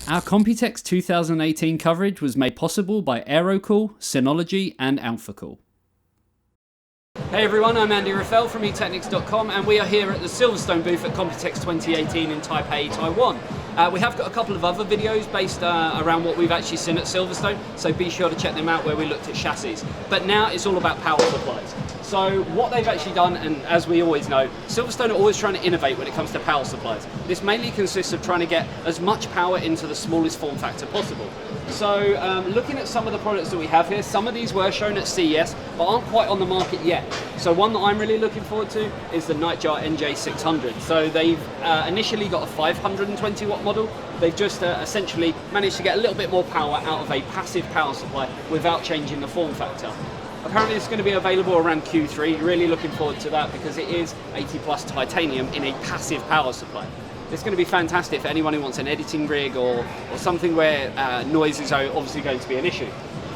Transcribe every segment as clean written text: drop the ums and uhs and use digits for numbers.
Our Computex 2018 coverage was made possible by Aerocool, Synology and AlphaCool. Hey everyone, I'm Andy Raffel from eTeknix.com and we are here at the Silverstone booth at Computex 2018 in Taipei, Taiwan. We have got a couple of other videos based around what we've actually seen at Silverstone, so be sure to check them out where we looked at chassis. But now it's all about power supplies. So what they've actually done, and as we always know, Silverstone are always trying to innovate when it comes to power supplies. This mainly consists of trying to get as much power into the smallest form factor possible. So looking at some of the products that we have here, some of these were shown at CES, but aren't quite on the market yet. So one that I'm really looking forward to is the Nightjar NJ600. So they've initially got a 520 watt model. They've just essentially managed to get a little bit more power out of a passive power supply without changing the form factor. Apparently it's going to be available around Q3, really looking forward to that because it is 80 plus titanium in a passive power supply. It's going to be fantastic for anyone who wants an editing rig or something where noise is obviously going to be an issue.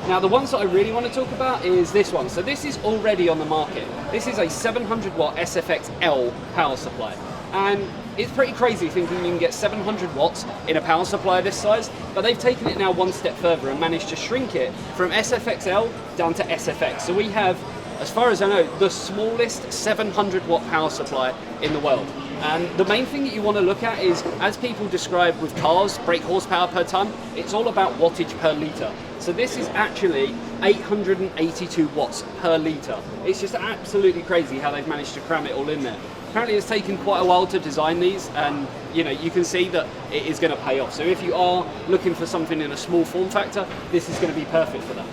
Now the ones that I really want to talk about is this one. So this is already on the market. This is a 700 watt sfx-l power supply. And it's pretty crazy thinking you can get 700 watts in a power supply this size, but they've taken it now one step further and managed to shrink it from sfx-l down to sfx. So we have, as far as I know, the smallest 700 watt power supply in the world. And the main thing that you want to look at is, as people describe with cars, brake horsepower per ton, it's all about wattage per litre. So this is actually 882 watts per litre. It's just absolutely crazy how they've managed to cram it all in there. Apparently it's taken quite a while to design these, and you can see that it is going to pay off. So if you are looking for something in a small form factor, this is going to be perfect for that.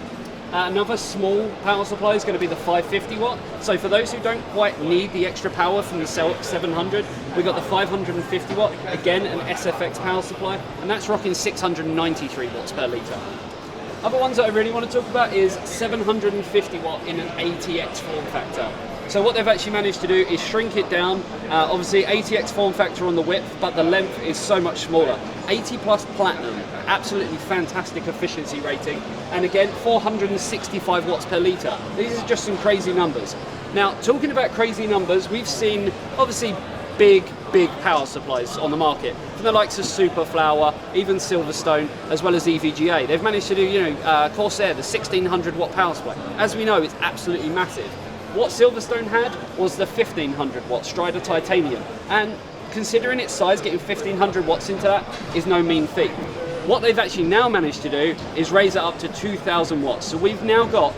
Another small power supply is going to be the 550 watt. So for those who don't quite need the extra power from the 700, we've got the 550 watt, again an SFX power supply, and that's rocking 693 watts per litre. Other ones that I really want to talk about is 750 watt in an ATX form factor. So what they've actually managed to do is shrink it down. Obviously ATX form factor on the width, but the length is so much smaller. 80 plus platinum, absolutely fantastic efficiency rating. And again, 465 watts per litre. These are just some crazy numbers. Now, talking about crazy numbers, we've seen obviously big power supplies on the market from the likes of Superflower, even Silverstone, as well as EVGA. They've managed to do, Corsair, the 1600 watt power supply. As we know, it's absolutely massive. What Silverstone had was the 1500 watt Strider Titanium, and considering its size, getting 1500 watts into that is no mean feat. What they've actually now managed to do is raise it up to 2000 watts. So we've now got,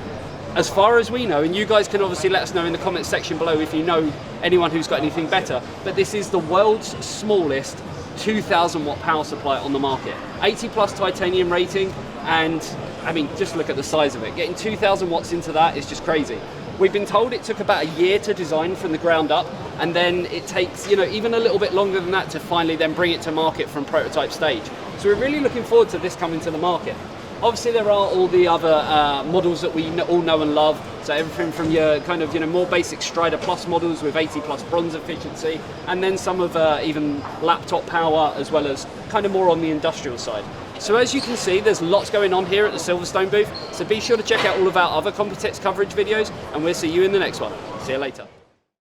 as far as we know, and you guys can obviously let us know in the comments section below if you know anyone who's got anything better, but this is the world's smallest 2000 watt power supply on the market. 80 plus titanium rating, and I mean, just look at the size of it. Getting 2000 watts into that is just crazy. We've been told it took about a year to design from the ground up, and then it takes, even a little bit longer than that to finally then bring it to market from prototype stage. So we're really looking forward to this coming to the market. Obviously there are all the other models that we all know and love, so everything from your more basic Strider Plus models with 80 plus bronze efficiency, and then some of even laptop power, as well as kind of more on the industrial side. So as you can see, there's lots going on here at the Silverstone booth, so be sure to check out all of our other Computex coverage videos, and we'll see you in the next one. See you later.